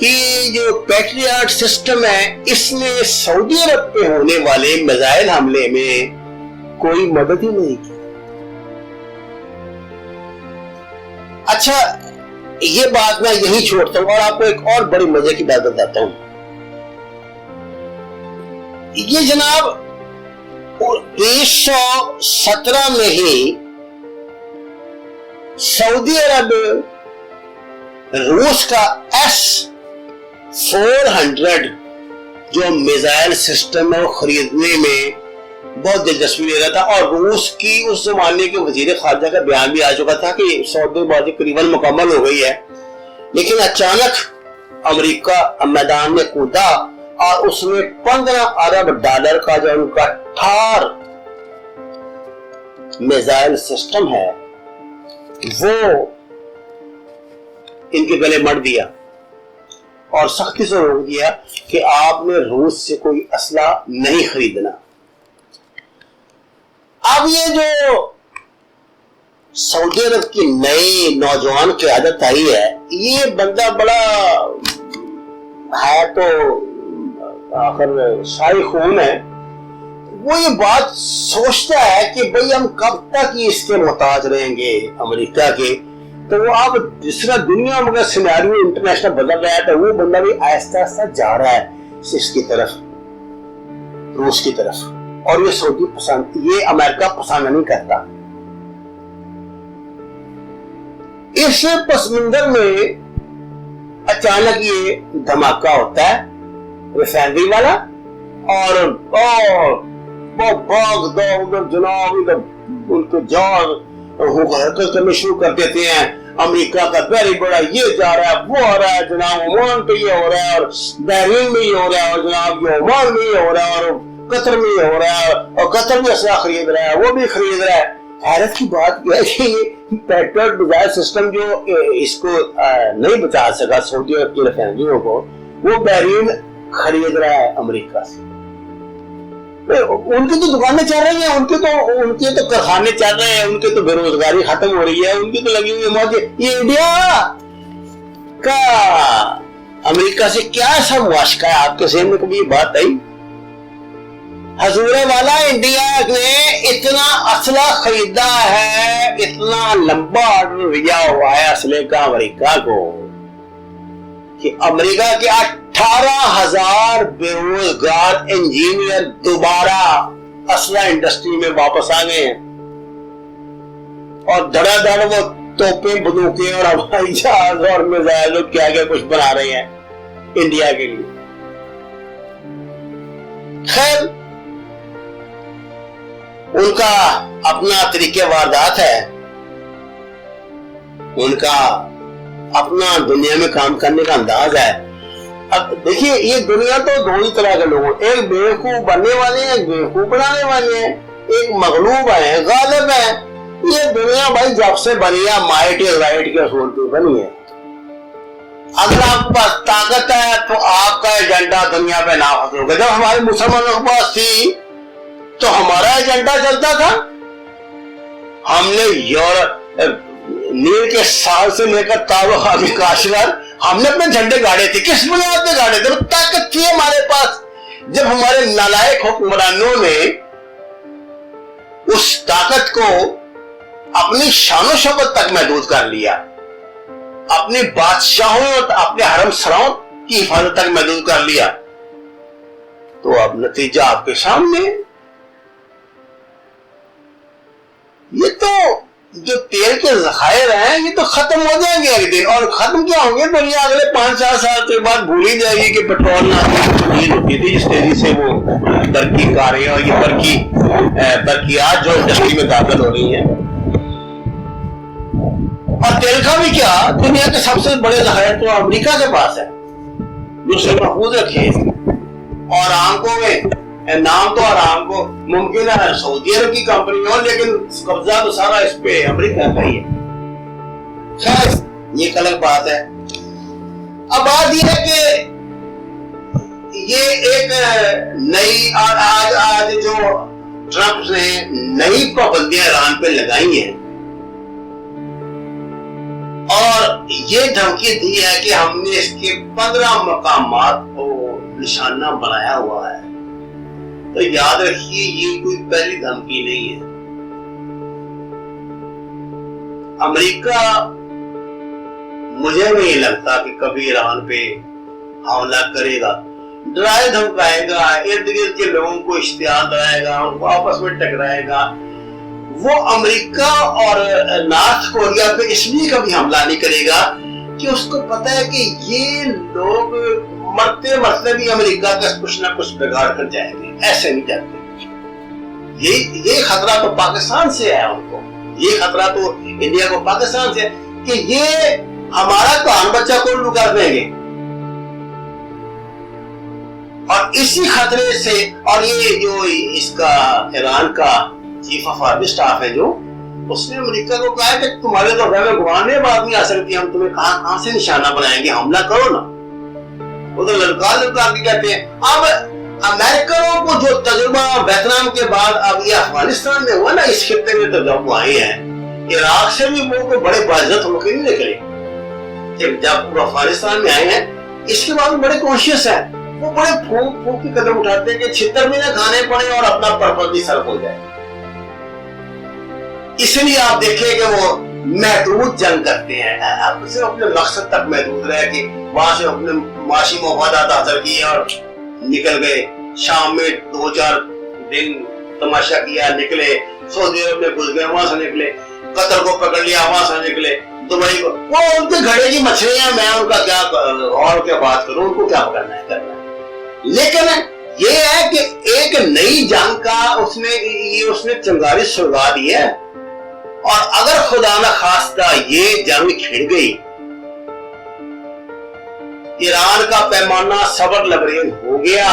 کہ جو patriot system ہے اس نے سعودی عرب پہ ہونے والے میزائل حملے میں کوئی مدد ہی نہیں کی. اچھا یہ بات میں یہی چھوڑتا ہوں اور آپ کو ایک اور بڑی مزے کی بات بتاتا ہوں. یہ جناب 1917 میں ہی سعودی عرب روس کا S-400 جو میزائل سسٹم ہے وہ خریدنے میں بہت دلچسپی لے رہا تھا, اور روس کی اس زمانے کے وزیر خارجہ کا بیان بھی آ چکا تھا کہ سعودی بازی قریباً مکمل ہو گئی ہے. لیکن اچانک امریکہ میدان میں کودا اور اس میں $15 ارب کا جو ان کا ٹھار میزائل سسٹم ہے وہ ان کے گلے مڑ دیا اور سختی سے روک دیا کہ آپ نے روس سے کوئی اسلحہ نہیں خریدنا. اب یہ جو سعودی عرب کی نئی نوجوان قیادت آئی ہے, یہ بندہ بڑا ہے تو آخر شاہی خون ہے, وہ یہ بات سوچتا ہے کہ بھئی ہم کب تک اس کے محتاج رہیں گے امریکہ کے. تو وہ اب جس طرح دنیا میں سیناریو انٹرنیشنل بدل رہا ہے تو وہ بندہ بھی آہستہ آہستہ جا رہا ہے اس کی طرف, روس کی طرف, اور یہ سعودی پسند, یہ امریکہ پسند نہیں کرتا. اس پس منظر میں اچانک یہ دھماکہ ہوتا ہے ریفائنری والا, اور وہ بھاگ دو جناب ادھر ان کو جان حرکت کرنے شروع کر دیتے ہیں. امریکہ کا بڑی بڑا یہ جا رہا ہے, وہ آ رہا ہے, جناب عمان پہ یہ ہو رہا ہے, اور بحرین میں یہ ہو رہا ہے, اور جناب یہ عمان میں یہ ہو رہا ہے, اور قطر میں یہ ہو رہا ہے, اور قطر بھی اسلحہ خرید رہا ہے, وہ بھی خرید رہا ہے. حیرت کی بات یہ ہے کہ یہ پیٹریاٹ میزائل سسٹم جو اس کو نہیں بچا سکا سعودی عرب کی ریفائنریوں کو, وہ بحرین خرید رہا ہے امریکہ سے. ان کی تو دکانیں چل رہی ہیں, ان کے تو کارخانے چل رہے ہیں, ان کی تو بے روزگاری ختم ہو رہی ہے, ان کی تو لگی ہوئی موجیں. یہ انڈیا کا امریکہ سے کیا ایسا مواشقہ ہے, آپ کے ذہن میں کبھی یہ بات آئی؟ حضور والا انڈیا نے اتنا اسلحہ خریدا ہے, اتنا لمبا آرڈر دیا ہوا ہے اسلحے کا امریکہ کو کہ امریکہ کے 18,000 بے روزگار انجینئر دوبارہ اسلحہ انڈسٹری میں واپس آ گئے ہیں, اور دھڑا دھڑ وہ توپیں, بندوقیں اور ہوائی جہاز اور میزائل کیا کیا کچھ بنا رہے ہیں انڈیا کے لیے. خیر ان کا اپنا طریقہ واردات ہے, ان کا اپنا دنیا میں کام کرنے کا انداز ہے. اب دیکھیے یہ دنیا تو دو ہی طرح کے لوگ ہیں, ایک بیوقوف بننے والے ہیں, ایک بیوقوف بنانے والے ہیں, ایک مغلوب ہیں, غالب ہیں. یہ دنیا بھائی جب سے بنی ہے مائٹ از رائٹ کے اصول پہ بنی ہے. اگر آپ کے پاس طاقت ہے تو آپ کا ایجنڈا دنیا پہ نافذ ہوگا. جب ہمارے مسلمانوں کے پاس تھی تو ہمارا ایجنڈا چلتا تھا. ہم نے یورپ نیل کے سال سے لے کر تعلق کاشغر ہم نے اپنے جھنڈے گاڑے تھے. کس بنیاد پہ گاڑے تھے؟ طاقت تھی ہمارے پاس. جب ہمارے نالائق حکمرانوں نے اس طاقت کو اپنی شان و شوکت تک محدود کر لیا, اپنے بادشاہوں اور اپنے حرم سراؤں کی حفاظت تک محدود کر لیا, تو اب نتیجہ آپ کے سامنے. یہ تو جو تیل کے ذخائر ہیں یہ تو ختم ہو جائیں گے ایک دن, اور ختم کیا ہوں گے, دنیا اگلے 5-4 سال کے بعد بھول ہی جائے گی کہ پیٹرول نہ ہوتی تھی جس تیزی سے وہ ترقی کر رہی ہیں, اور یہ برقیات جو انڈسٹری میں داخل ہو رہی ہیں. اور تیل کا بھی کیا, دنیا کے سب سے بڑے ذخائر تو امریکہ کے پاس ہے جو اسے محفوظ رکھے. اور آرامکو میں نام تو آرام کو ممکن ہے سعودی عرب کی کمپنی ہو, لیکن قبضہ تو سارا اس پہ امریکہ کا ہی ہے. خیر یہ ایک الگ بات ہے. اب بات یہ ہے کہ یہ ایک نئی آج جو ٹرمپ نے نئی پابندیاں ایران پہ لگائی ہیں, اور یہ دھمکی دی ہے کہ ہم نے اس کے 15 مقامات کو نشانہ بنایا ہوا ہے. تو یاد رکھیے یہ کوئی پہلی دھمکی نہیں ہے. امریکہ مجھے نہیں لگتا کہ کبھی ایران پہ حملہ کرے گا. ڈرائے دھمکائے گا، ارد گرد کے لوگوں کو اشتعال دلائے گا، ان کو آپس میں ٹکرائے گا. وہ امریکہ اور نارتھ کوریا پہ اس لیے کبھی حملہ نہیں کرے گا کہ اس کو پتا ہے کہ یہ لوگ مرتے مرتے بھی امریکہ کا کچھ نہ کچھ بگاڑ کر جائیں گے. ایسے نہیں جاتے. یہ خطرہ تو پاکستان سے ہے. ان کو یہ خطرہ تو انڈیا کو پاکستان سے ہے کہ یہ ہمارا کان بچہ کو الو کر دیں گے. اور اسی خطرے سے، اور یہ جو اس کا ایران کا چیف آف آرمی اسٹاف ہے جو، اس نے امریکہ کو کہا کہ تمہارے تو گھر میں گوانے بات نہیں آ سکتی، ہم تمہیں کہاں سے نشانہ بنائیں گے، حملہ کرو نا. وہ تو للکار کے کہتے ہیں. اب امریکنوں کو جو تجربہ ویتنام کے بعد اب یہ افغانستان میں ہوا نا، اس خطے میں تو جب وہ آئے ہیں عراق سے بھی وہ بڑے باعزت ہو کے نہیں نکلے. جب وہ افغانستان میں آئے ہیں اس کے بعد وہ بڑے کانشیس ہیں. وہ بڑے پھونک کے قدم اٹھاتے ہیں کہ چھتر بھی نہ کھانے پڑے اور اپنا پرپس بھی سلب ہو جائے. اس لیے آپ دیکھیں کہ وہ محدود جنگ کرتے ہیں. آپ صرف اپنے مقصد تک محدود رہے کہ وہاں سے اپنے معاشی مفادات حاصل کیے اور نکل گئے. شام میں 2-4 دن تماشا کیا، نکلے. سعودی عرب میں گھس گئے، وہاں سے نکلے. قطر کو پکڑ لیا، وہاں سے نکلے. دبئی کو، وہ ان کے گھڑے کی مچھلیاں، میں ان کا کیا اور کیا بات کروں، ان کو کیا کرنا ہے. لیکن یہ ہے کہ ایک نئی جنگ کا اس نے چنگاری سلگا دی ہے. اور اگر خدا نہ خواستہ یہ جنگ چھڑ گئی، ایران کا پیمانہ صبر لبریز ہو گیا،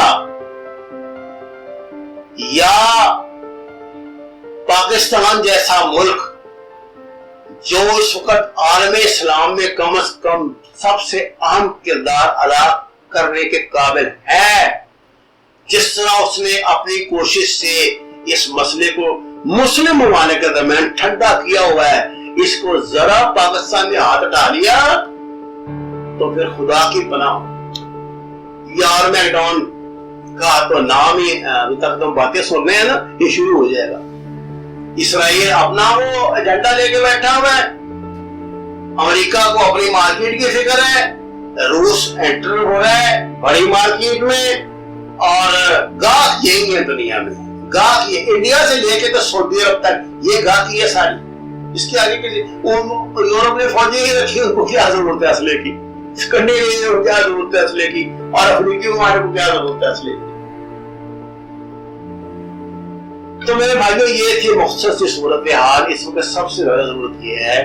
یا پاکستان جیسا ملک جو اس وقت عالم اسلام میں کم از کم سب سے اہم کردار ادا کرنے کے قابل ہے، جس طرح اس نے اپنی کوشش سے اس مسئلے کو مسلم ممالک کے درمیان ٹھنڈا کیا ہوا ہے، اس کو ذرا پاکستان نے ہاتھ ہٹا لیا تو پھر خدا کی پناہ. یار میکڈون کا تو نام ہی ابھی تک تم باتیں سن رہے ہیں نا، یہ شروع ہو جائے گا. اسرائیل اپنا وہ ایجنڈا لے کے بیٹھا ہوا ہے، امریکہ کو اپنی مارکیٹ کی فکر ہے، روس انٹر ہو رہا ہے بڑی مارکیٹ میں، اور گاہک یہی ہے دنیا میں. گاہک یہ انڈیا سے لے کے تو سعودی عرب تک یہ گاہک یہ ساری. اس کے آگے کے لیے یورپ نے فوجیں ہی رکھی، ان کو کیا ضرورت ہے اسلحے کی؟ کنڈی کو کیا ضرورت ہے اسلحے کی؟ اور افریقی ممالک کو کیا ضرورت ہے اسلحے کی؟ تو میرے بھائیوں یہ تھی مختصر صورتحال. اس وقت سب سے زیادہ ضرورت یہ ہے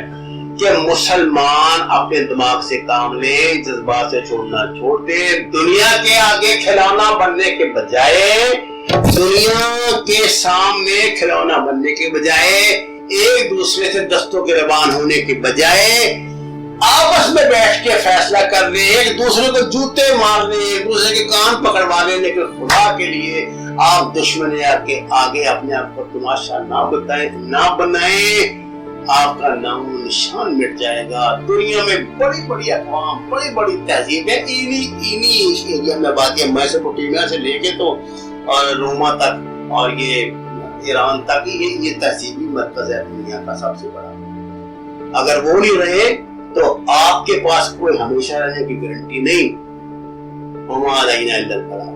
کہ مسلمان اپنے دماغ سے کام لیں، جذبات سے چھوڑنا چھوڑ دیں. دنیا کے آگے کھلونا بننے کے بجائے، دنیا کے سامنے کھلونا بننے کے بجائے، ایک دوسرے سے دستوں کے ربان ہونے کے بجائے آپس میں بیٹھ کے فیصلہ کر لیں، ایک دوسرے کو جوتے مار لیں، ایک دوسرے کے کان پکڑوا لیں. لیکن خدا کے لیے آپ دشمن کے آگے اپنے آپ کو تماشا نہ بنائیں. آپ کا نام و نشان مٹ جائے گا. دنیا میں بڑی بڑی اقوام، بڑی بڑی تہذیبیں انہی ایریا میں بات ہے، میسوپوٹیمیا سے لے کے تو اور روما تک اور یہ ایران تک، یہ تہذیبی مرکز ہے دنیا کا سب سے بڑا. اگر وہ نہیں رہے تو آپ کے پاس کوئی ہمیشہ رہنے کی گارنٹی نہیں. وما علینا الا البلاغ.